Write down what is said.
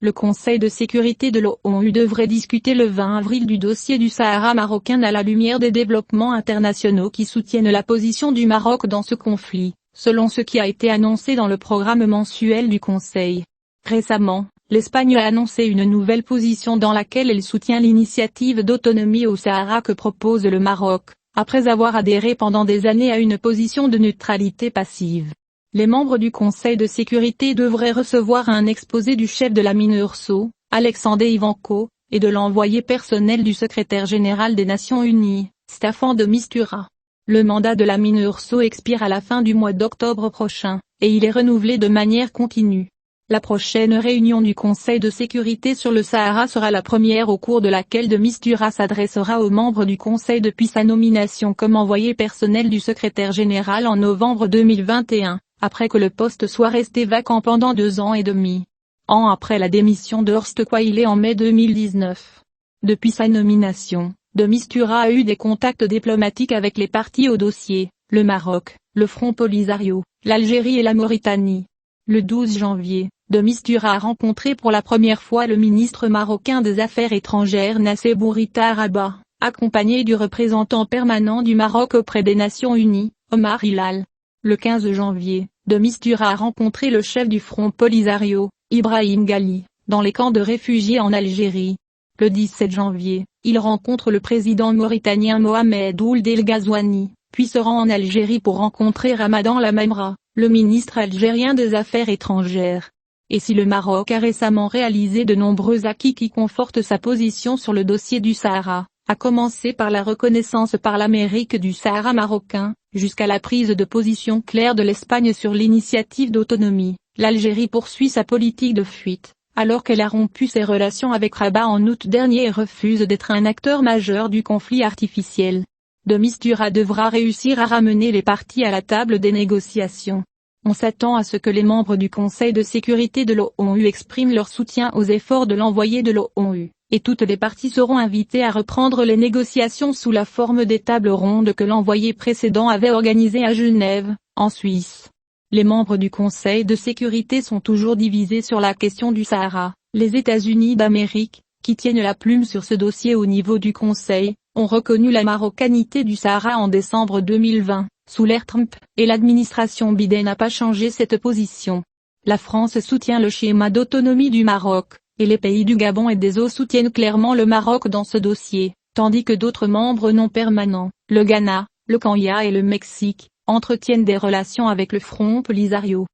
Le Conseil de sécurité de l'ONU devrait discuter le 20 avril du dossier du Sahara marocain à la lumière des développements internationaux qui soutiennent la position du Maroc dans ce conflit, selon ce qui a été annoncé dans le programme mensuel du Conseil. Récemment, l'Espagne a annoncé une nouvelle position dans laquelle elle soutient l'initiative d'autonomie au Sahara que propose le Maroc, après avoir adhéré pendant des années à une position de neutralité passive. Les membres du Conseil de sécurité devraient recevoir un exposé du chef de la MINURSO, Alexandre Ivanko, et de l'envoyé personnel du secrétaire général des Nations Unies, Staffan de Mistura. Le mandat de la MINURSO expire à la fin du mois d'octobre prochain, et il est renouvelé de manière continue. La prochaine réunion du Conseil de sécurité sur le Sahara sera la première au cours de laquelle de Mistura s'adressera aux membres du Conseil depuis sa nomination comme envoyé personnel du secrétaire général en novembre 2021. Après que le poste soit resté vacant pendant 2 ans et demi. Après la démission d'Horst Quayle en mai 2019. Depuis sa nomination, de Mistura a eu des contacts diplomatiques avec les parties au dossier, le Maroc, le Front Polisario, l'Algérie et la Mauritanie. Le 12 janvier, de Mistura a rencontré pour la première fois le ministre marocain des Affaires étrangères Nassé Bourita Rabat, accompagné du représentant permanent du Maroc auprès des Nations Unies, Omar Hilal. Le 15 janvier, de Mistura a rencontré le chef du Front Polisario, Ibrahim Ghali, dans les camps de réfugiés en Algérie. Le 17 janvier, il rencontre le président mauritanien Mohamed Ould El Ghazouani, puis se rend en Algérie pour rencontrer Ramadan Lamamra, le ministre algérien des Affaires étrangères. Et si le Maroc a récemment réalisé de nombreux acquis qui confortent sa position sur le dossier du Sahara, à commencer par la reconnaissance par l'Amérique du Sahara marocain, jusqu'à la prise de position claire de l'Espagne sur l'initiative d'autonomie, l'Algérie poursuit sa politique de fuite, alors qu'elle a rompu ses relations avec Rabat en août dernier et refuse d'être un acteur majeur du conflit artificiel. De Mistura devra réussir à ramener les parties à la table des négociations. On s'attend à ce que les membres du Conseil de sécurité de l'ONU expriment leur soutien aux efforts de l'envoyé de l'ONU. Et toutes les parties seront invitées à reprendre les négociations sous la forme des tables rondes que l'envoyé précédent avait organisées à Genève, en Suisse. Les membres du Conseil de sécurité sont toujours divisés sur la question du Sahara. Les États-Unis d'Amérique, qui tiennent la plume sur ce dossier au niveau du Conseil, ont reconnu la marocanité du Sahara en décembre 2020, sous l'ère Trump, et l'administration Biden n'a pas changé cette position. La France soutient le schéma d'autonomie du Maroc. Et les pays du Gabon et des Eaux soutiennent clairement le Maroc dans ce dossier, tandis que d'autres membres non permanents, le Ghana, le Kenya et le Mexique, entretiennent des relations avec le Front Polisario.